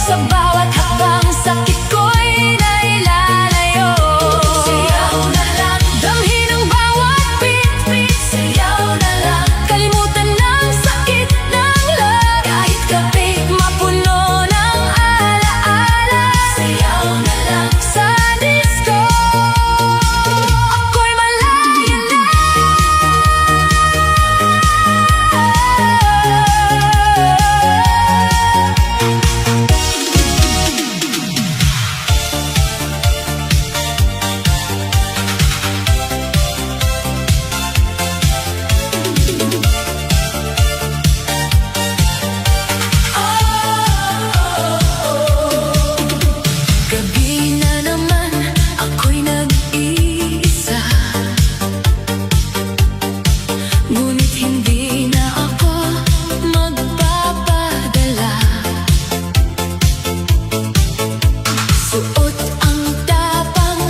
Sa bawat hakbang, sakit ko'y nailalayo. Gabi na naman, ako'y nag-iisa. Ngunit hindi na ako magpapadala. Suot ang tapang,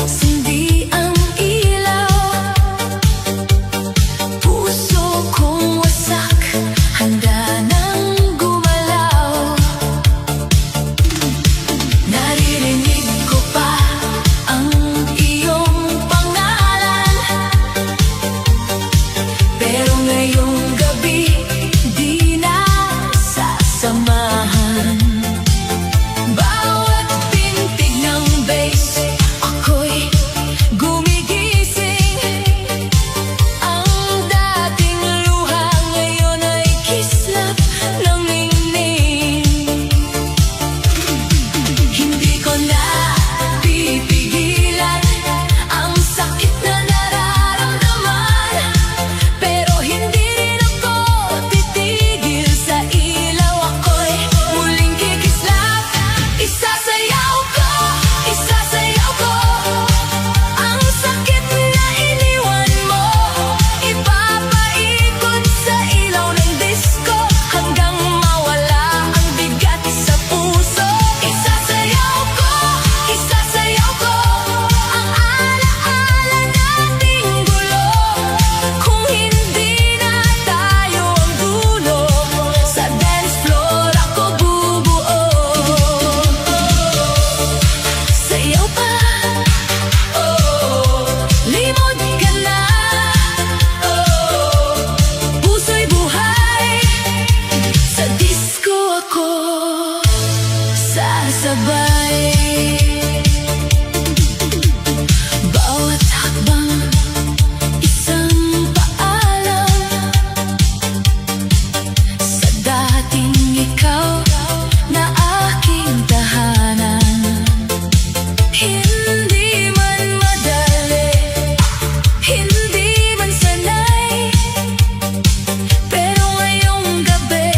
sindi ang ilaw. Puso kong wasak, handa nang gumalaw. Naririnig ko pa ang iyong pangalan, pero ngayong gabi di na sasamahan. Bawat pintig ng bass, ako'y gumigising. Ang dating luha ngayon ay kislap ng ningning. Hindi ko na pipigilan ang sakit na nararamdaman, pero hindi rin ako titigil sa ilaw. Ako'y muling kikislap. Isasayaw ko ang sakit na iniwan mo. Ipapaikot sa ilaw ng disco hanggang mawala ang bigat sa puso. Isasayaw ko ang alaala nating gulo. Kung hindi na tayo ang dulo, sa dance floor ako bubuo. Sayaw pa, limot ka na, puso'y buhay. Sa disco ako sasabay. Bawat hakbang, isang paalam sa dating ikaw na aking tahanan. Hindi man madali, hindi man sanay, pero ngayong gabi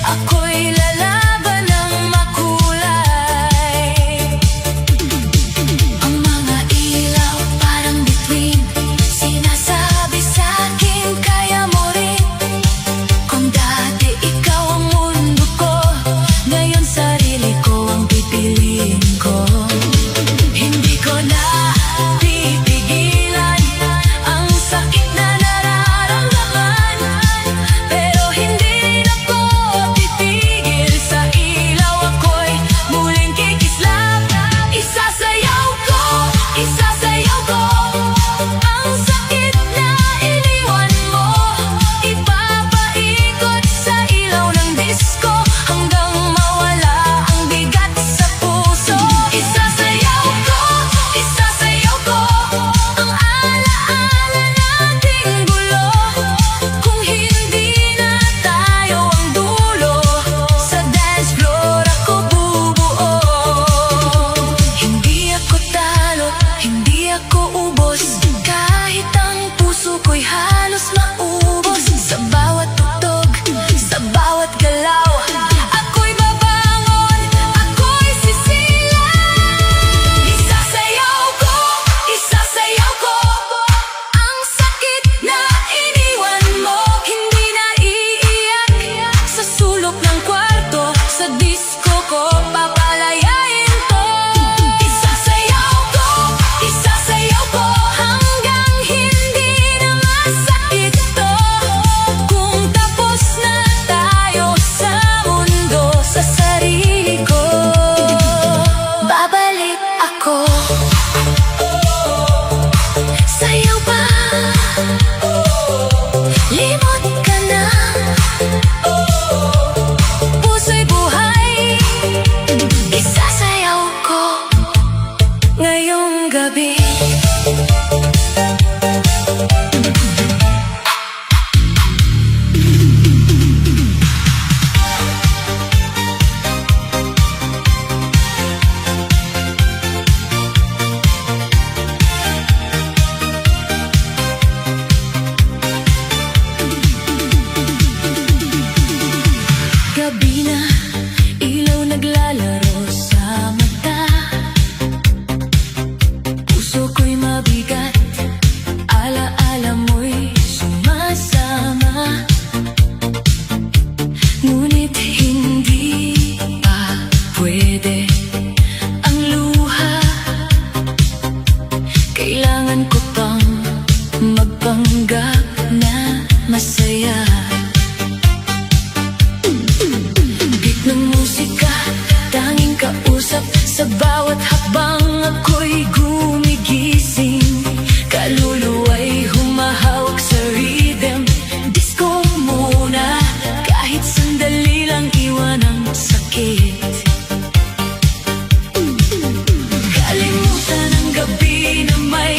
ako'y lalaban ng makulay. Ang mga ilaw parang bituin, sinasabi sa'kin kaya mo rin. Kung dati ikaw ang mundo ko, ngayon sarili ko ang pipiliin ko. Hindi ko na pipigilan ang sakit na nararamdaman, pero hindi rin ako titigil sa ilaw. Ako'y muling kikislap. Isasayaw ko ang sakit na iniwan mo. Ipapaikot sa ilaw ng disco hanggang mawala ang bigat sa puso. Isasayaw ko ang alaala nating gulo. Kung hindi na tayo ang dulo, sa dance floor ako bubuo. Hindi ako talo, hindi ako ubos, kahit ang puso ko'y halos maubos. Sa bawat tugtog, sa bawat galaw, ako'y babangon, ako'y sisilaw. Isasayaw ko ang sakit na iniwan mo. Hindi na iiyak sa sulok ng kwarto, sa disco ko papalayain to. Isasayaw ko hanggang hindi na masakit to. Kung tapos na tayo sa mundo, sa sarili ko babalik ako. Sayaw pa, limot ka na, puso'y buhay. Isasayaw ko ngayong gabi. Gabi na, ilaw naglalaro sa mata. Kailangan ko pang magpanggap na masaya. Beat ng musika, tanging kausap sa bawat hakbang ako'y gumigising. Kaluluwa'y humahawak sa rhythm. Disco muna, kahit sandali lang iwan ang sakit. Kalimutan ang gabi na may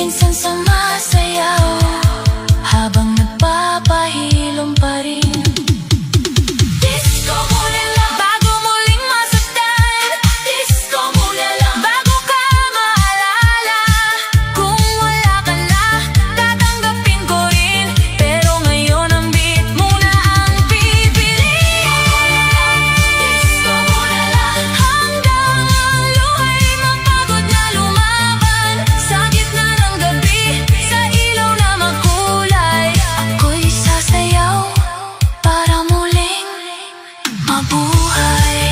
minsan sumasayaw habang nagpapahilom pa rin. Disco muna lang bago muling masaktan. Disco muna lang bago ka maalala. Kung wala ka na, tatanggapin ko rin. Pero ngayon ang beat muna ang pipiliin. Disco muna lang hanggang ang luhay mapagod na lumaban. Sa gitna ng gabi, sa ilaw na makulay, ako'y sasayaw para muling mabuhay.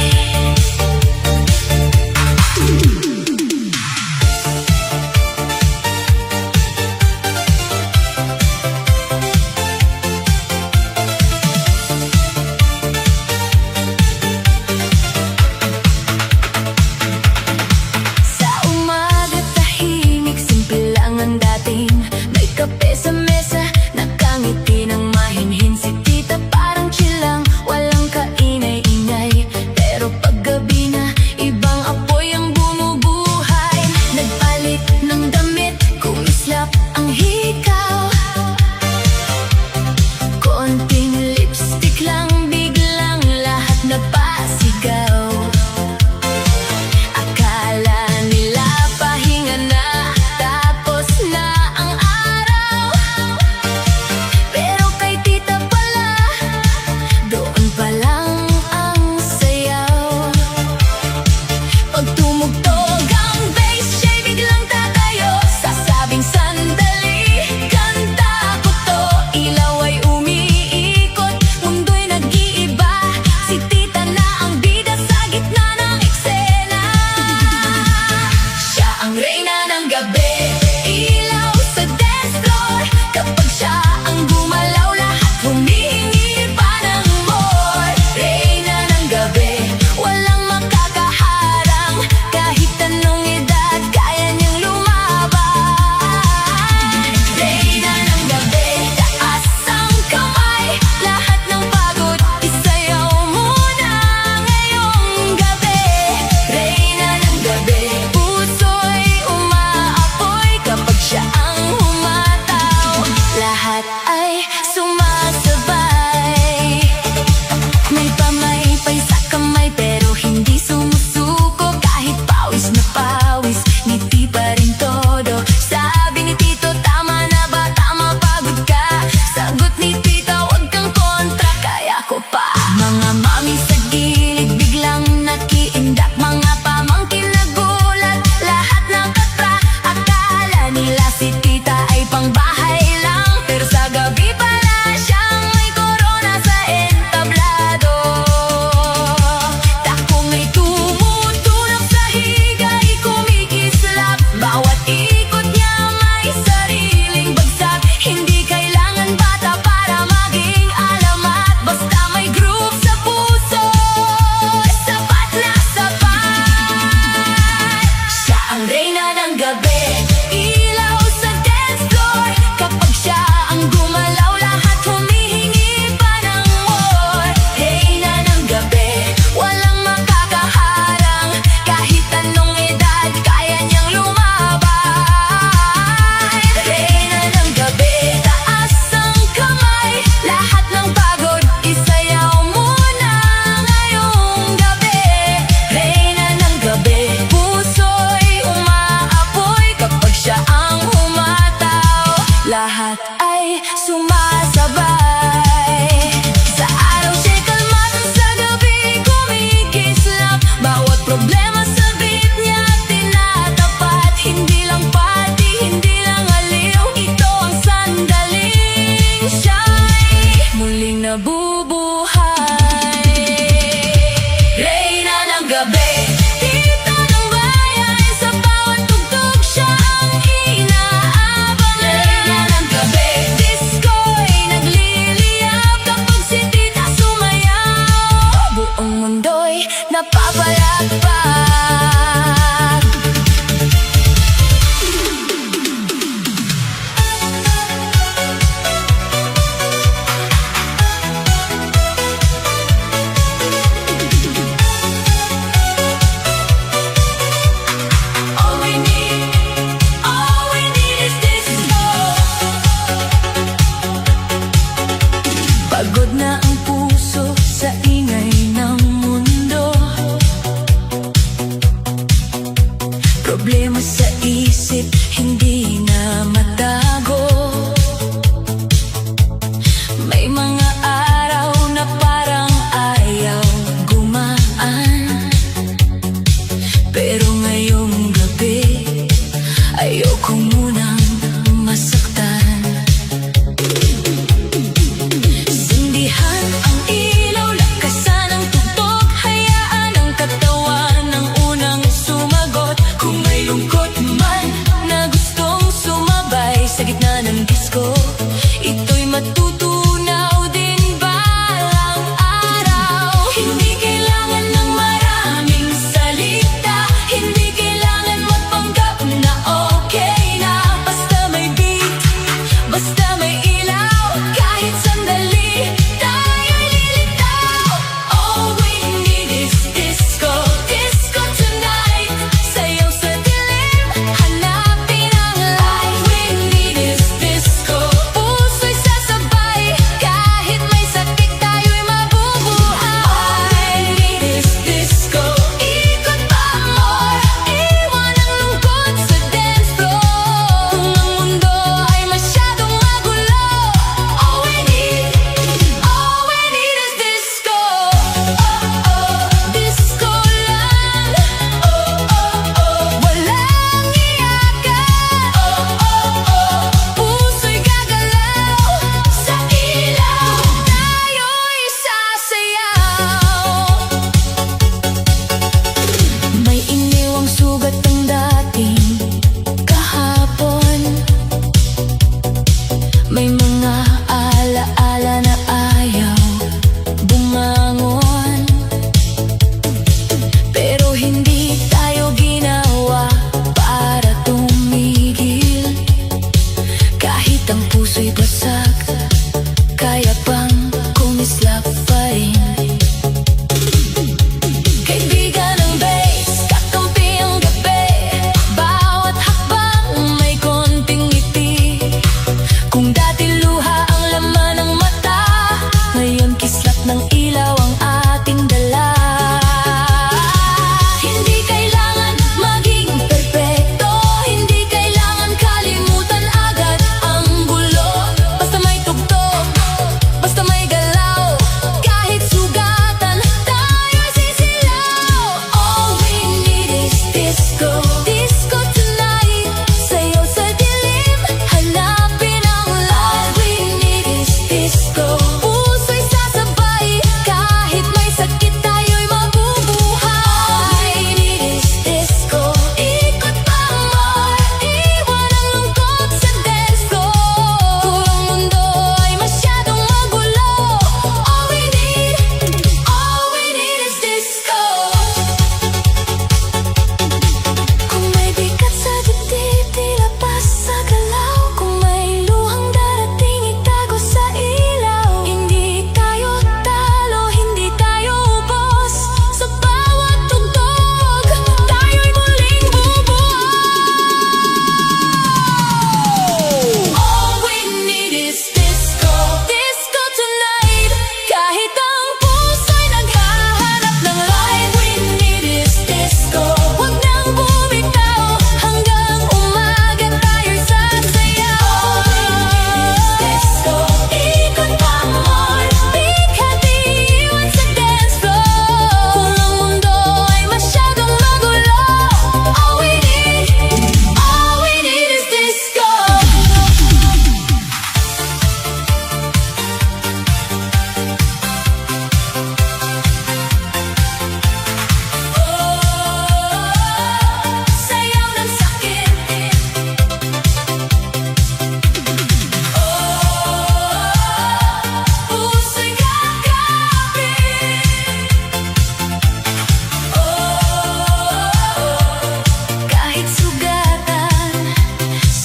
Sa umaga tahimik, simple lang ang dating. May kape sa mesa, nakangiti ng mahinhin si tita. Parang chill lang, walang kaingay-ingay. Pero paggabi na, ibang apoy ang bumubuhay. Nagpalit ng damit, kumislap ang hikaw. Konting lipstick lang, biglang lahat napasigaw. Akala nila pahinga na, tapos na ang araw. Pero kay tita pala, doon pa lang ang sayaw. Pag tumugtog ang bass, siya'y biglang tatayo. Sasabing sandali, kanta ko to. Ilaw ay umiikot, mundo'y nag-iiba. Si tita na ang bida sa gitna ng eksena. Siya ang reyna ng gabi, ilaw sa dance floor. Kapag siya ang gumalaw, lahat humihingi pa ng more. Reyna ng gabi, walang makakaharang. Kahit anong edad, kaya niyang lumaban. Reyna ng gabi, taas ang kamay. Lahat ng pagod, isayaw muna ngayong gabi. Reyna ng gabi, puso'y umaapoy kapag siya ang humataw. Lahat ay sumasabay. May pamaypay sa kamay pero hindi sumusuko. Kahit pawis na pawis, ngiti pa rin todo. Sabi ni tito, tama na ba? Tama, pagod ka. Sagot ni tita, wag kang kontra, kaya ko pa. Mga mami sa gilid biglang nakiindak. Mga pamangkin nagulat, lahat nakatra. Akala nila si tita ay pangbahay lang, pero sa gabi pala siyang may corona sa entablado. Takong ay tumutunog sa higay, kumikislap. Bawat ikot niya may sariling bagsak. Hindi kailangan bata para maging alamat. Basta may groove sa puso, sapat na sapat. Siya ang reyna ng gabi, ilaw sa dance floor. Kapag siya ang gumalaw, lahat humihingi pa ng more. Reyna ng gabi, walang makakaharang. Kahit anong edad, kaya niyang lumaban. Reyna ng gabi, taas ang kamay. Lahat ng pagod, isayaw muna ngayong gabi. Reyna ng gabi, puso'y umaapoy kapag siya ang humataw. Lahat ay sumasabay. Sa araw siya'y kalmado, sa gabi kumikislap. Bawat problema sa beat niya tinatapat. Hindi lang party, hindi lang aliw, ito ang sandaling siya'y muling nabubuhay. Reyna ng gabi, tita ng bayan. Sa bawat tugtog siya ang inaabang. Reyna ng gabi, disco'y naglilitaw.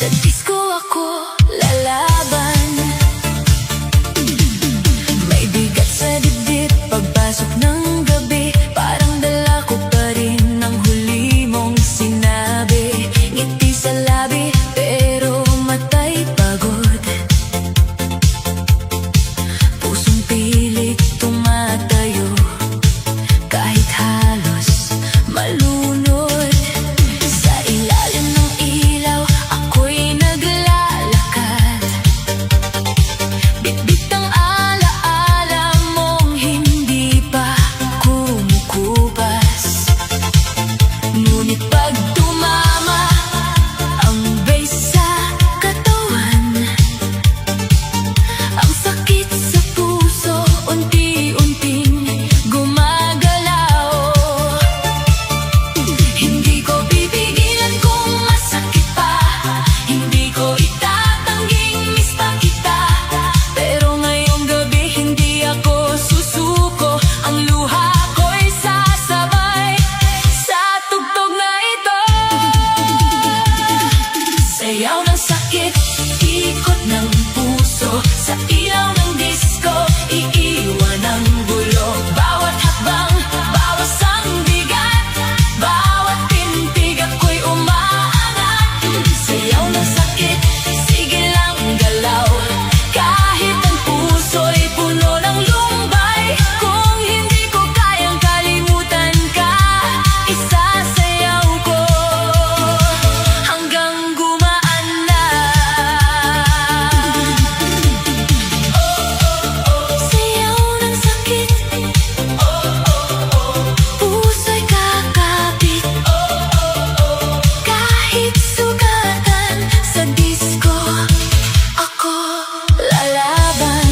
Sa disco ako lalaban. May bigat sa dibdib pagpasok ng gabi. Parang dala ko pa rin ang huli mong sinabi. Ngiti sa labi pero mata'y pagod. Pusong pilit tumatayo kahit halos malunod. Sa ilalim ng ilaw ako'y naglalakad. Bitbit ang alaala mong hindi pa kumukupas. Ngunit pag tumama ang bass sa katawan, ang sakit sa puso unti-unting gumagalaw. Hindi ko pipigilan kung masakit pa, hindi ko itatangging miss pa kita. Pero ngayong gabi hindi ako susuko, ang luha ko'y sasabay sa tugtog na ito. Sayaw ng sakit, ikot ng puso, sa ilaw ng disco, iiwan ang gulo. Bawat hakbang, bawas ang bigat, bawat tintig ako'y umaangat. Sayaw ng sakit, sige lang galaw, kahit ang puso'y puno ng lumbay. Kung hindi ko kayang kalimutan ka, isasayaw ko hanggang gumaan na. Sayaw ng sakit, puso'y kakapit. Kahit sugatan sa disco, ako lalaban.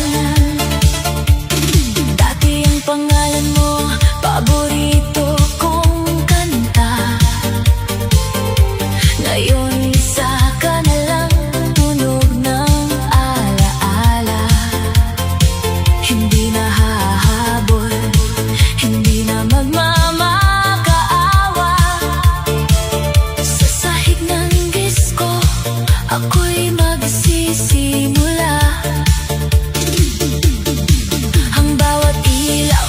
Dati ang pangalan mo, paborito kong kanta. Ngayon isa ka na lang, tunog ng alaala. Hindi na hahabol, hindi na magmamakaawa. Sa sahig ng disco, ako'y magsisimula. Ang bawat ilaw,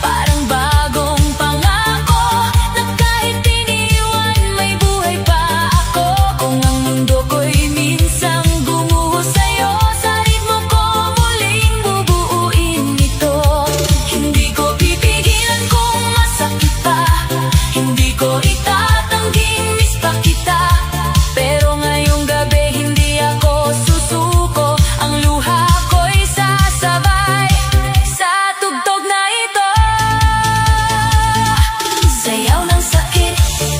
parang bagong pangako, na kahit iniwan, may buhay pa ako. Kung ang mundo ko'y minsang gumuho sa'yo, sa ritmo ko muling bubuuin ito. Hindi ko pipigilan kung masakit pa, hindi ko itatangging miss pa kita. Pero ngayong gabi hindi ako susuko, ang luha ko'y sasabay sa tugtog na ito. Sayaw ng sakit,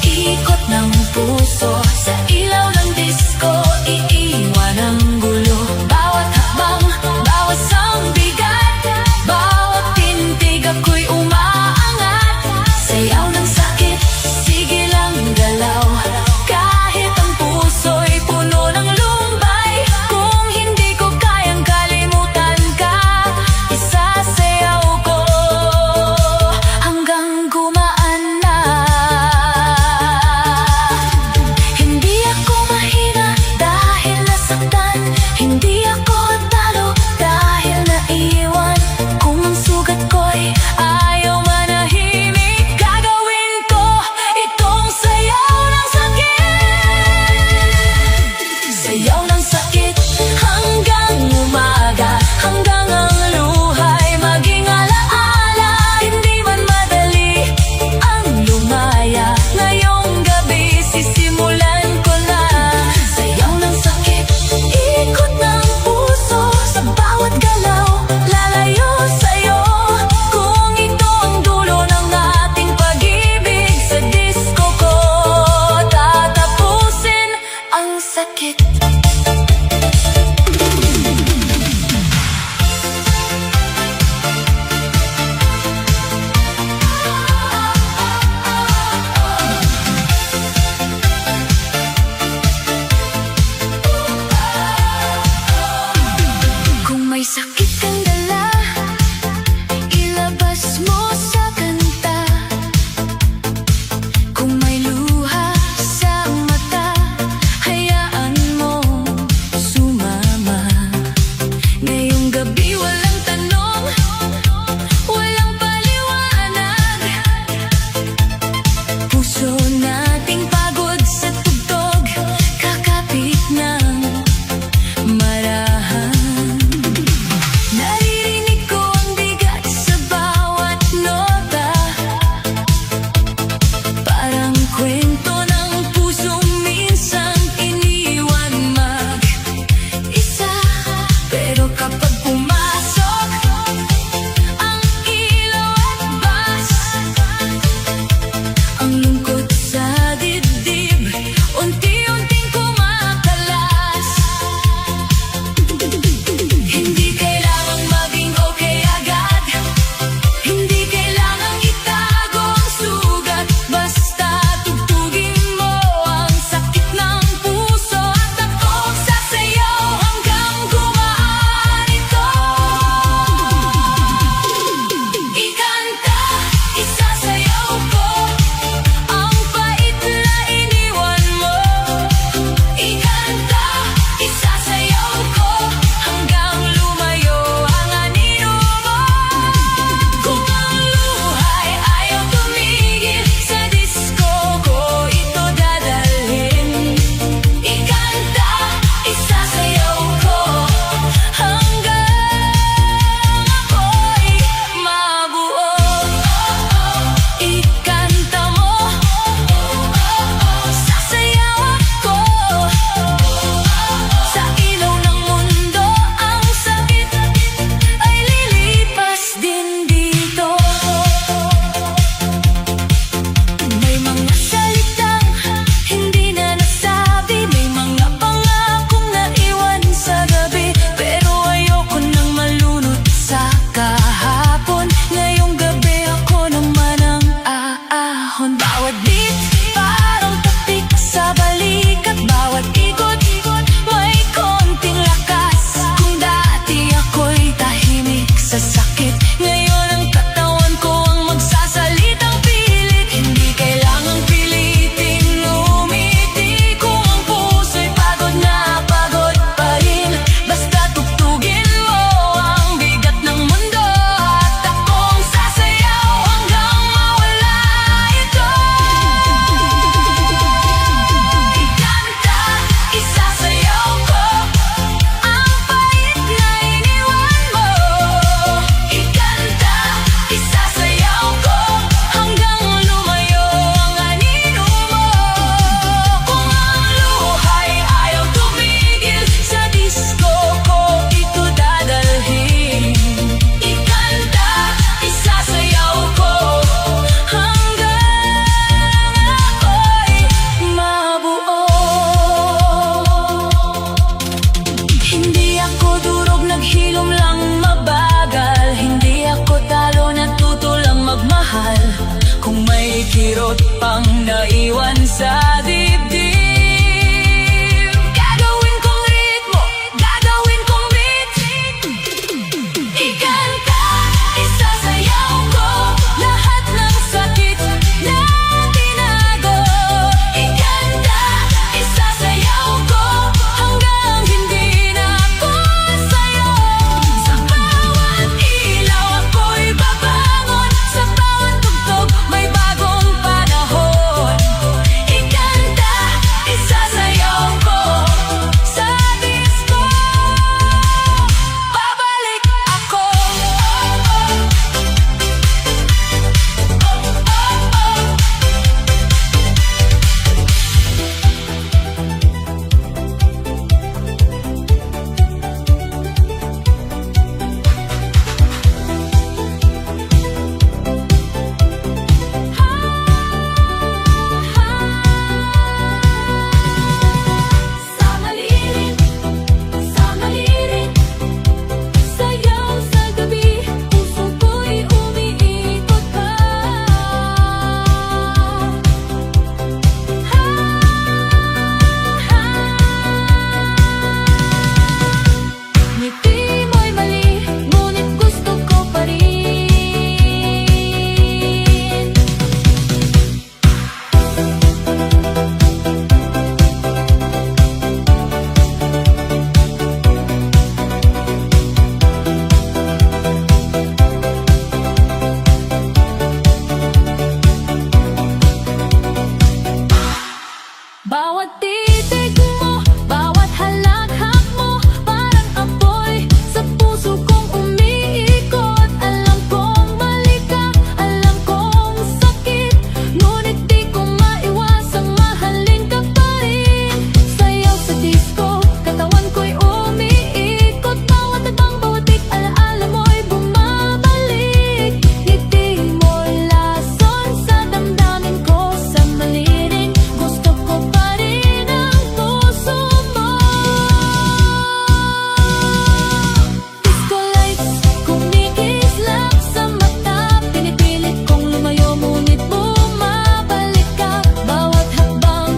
ikot ng puso, sa ilaw ng disco, iiwan ang gulo. Bawat hakbang, bawas ang bigat, bawat tintig ako'y umaangat. Sayaw ng sakit, sige lang galaw, kahit ang puso'y puno ng lumbay. Kung hindi ko kayang kalimutan ka, isasayaw ko hanggang gumaan na. Hindi ako mahina dahil nasaktan, hindi ako talo dahil naiwan. Kung ang sugat ko'y ayaw manahimik, gagawin ko itong sayaw ng sakit. Sayaw ng sakit hanggang umaga, hanggang ang luha'y maging alaala. Hindi man madali ang lumaya, ngayong gabi sisimulan ko na. Sayaw ng sakit, ikot ng puso, sa dibdib. Gagawin kong ritmo, gagawin kong beat. Ikanta, isasayaw ko lahat ng sakit na tinago. Ikanta, isasayaw ko hanggang hindi na ako sa'yo. Sa bawat ilaw ako'y babangon, sa bawat tugtog may bagong panahon. Ikanta, isasayaw ko sa disco. Babalik ako. Sa malirin, sayaw sa gabi, puso ko'y umiikot pa. Ngiti mo'y mali, ngunit gusto ko pa rin. Bawat titig mo, bawat halakhak mo, parang apoy sa puso kong umiikot. Alam kong mali ka, alam kong sakit, ngunit di ko maiwasang mahalin ka pa rin. Sayaw sa disco, katawan ko'y umiikot. Bawat tabang, bawat beat, alaala mo'y bumabalik. Ngiti mo'y lason sa damdamin ko. Sa malirin, gusto ko pa rin ang puso mo. Disco lights, kumikislap sa mata. Pinipilit kong lumayo, ngunit bumabalik ka. Bawat hakbang,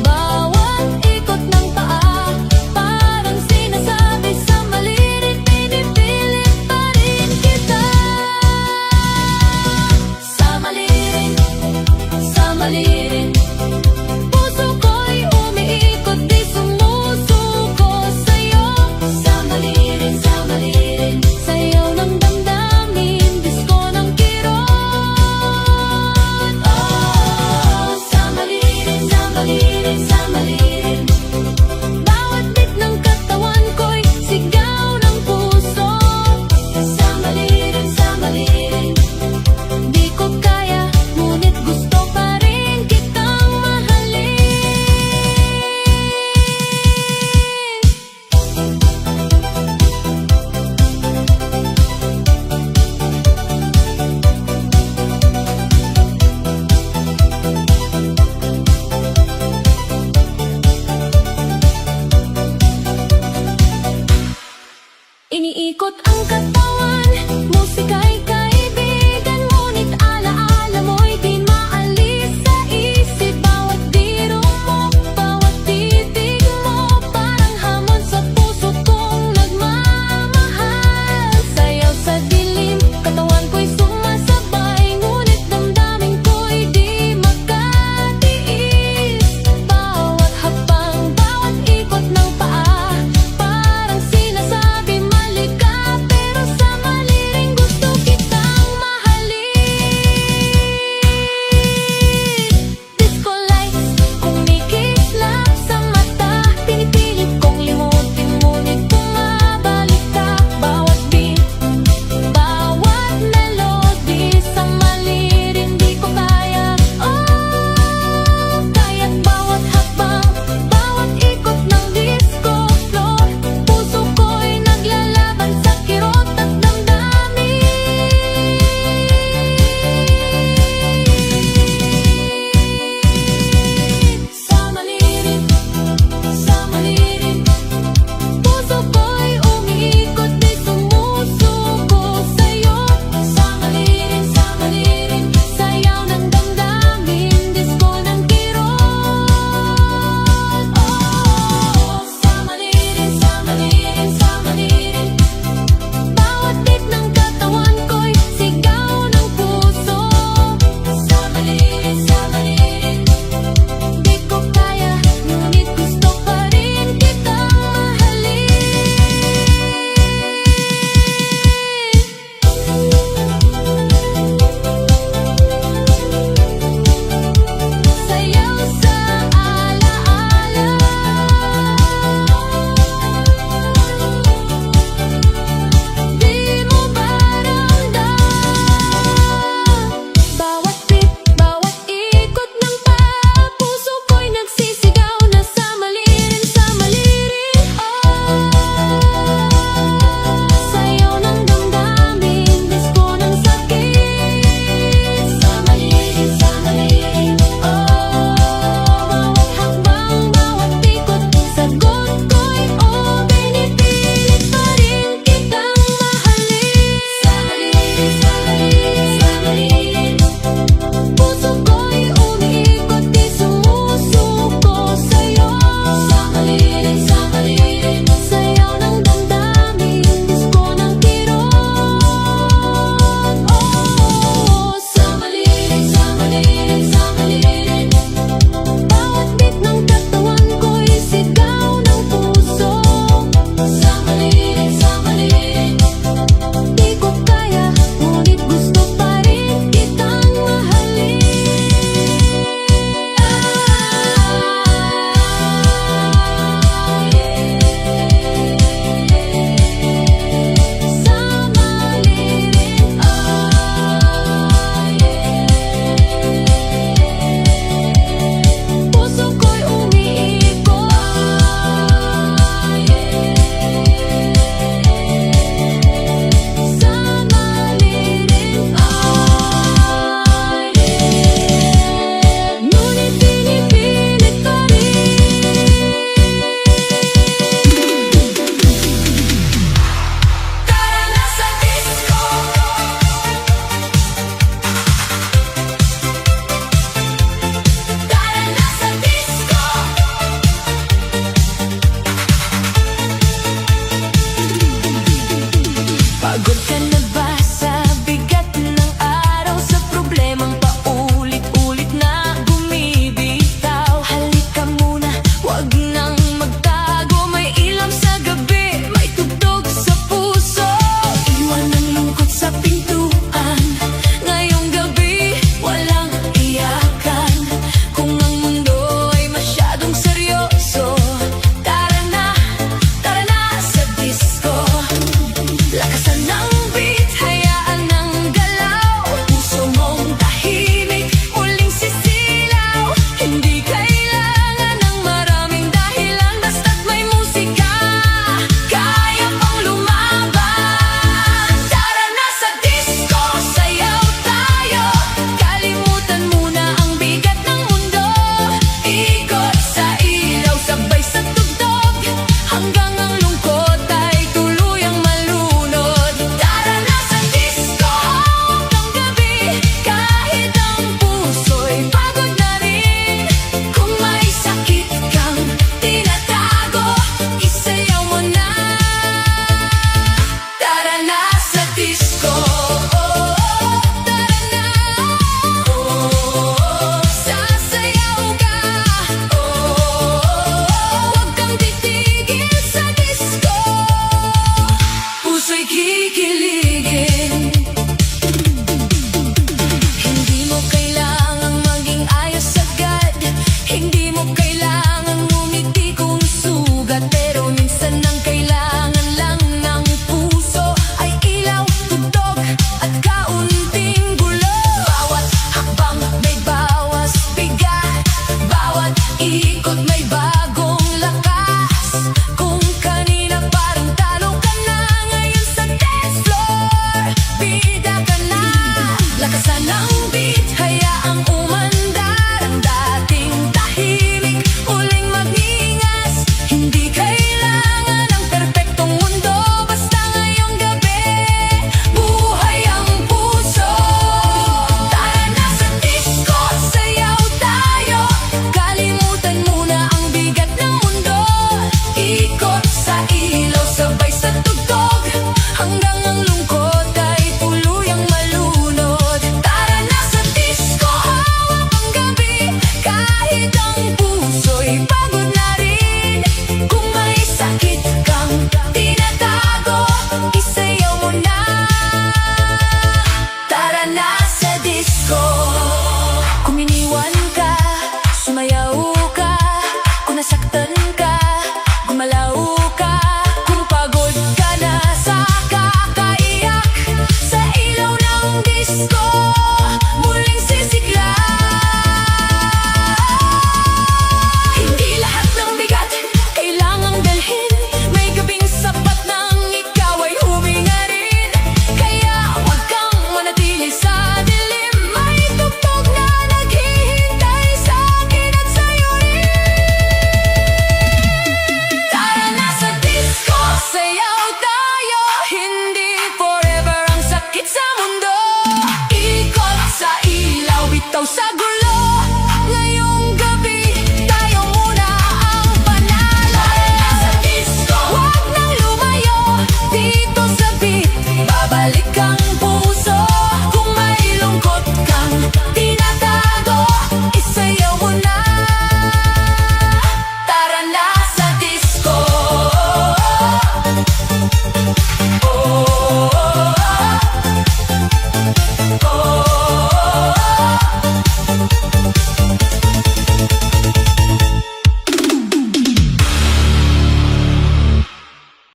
bawat ikot ng paa, parang sinasabi sa malirin, pinipilit pa rin kita. Sa malirin, puso ko'y umiikot, di sumusuko sa'yo. Sa malirin, sayaw ng damdamin, disco ng kirot. Oh, sa malirin, bawat beat ng katawan ko'y sigaw ng puso. Sa malirin, di ko kaya, ngunit gusto pa rin kitang mahalin. Iniikot ang katawan, musika'y kaibigan, ngunit alaala mo'y di maalis sa isip. Bawat biro mo, bawat titig mo, parang hamon sa puso kong nagmamahal. Sayaw sa dilim, katawan ko'y sumasabay, ngunit damdamin ko'y di makatiis. Bawat hakbang, bawat ikot ng paa, parang sinasabi mali ka, pero sa maliring gusto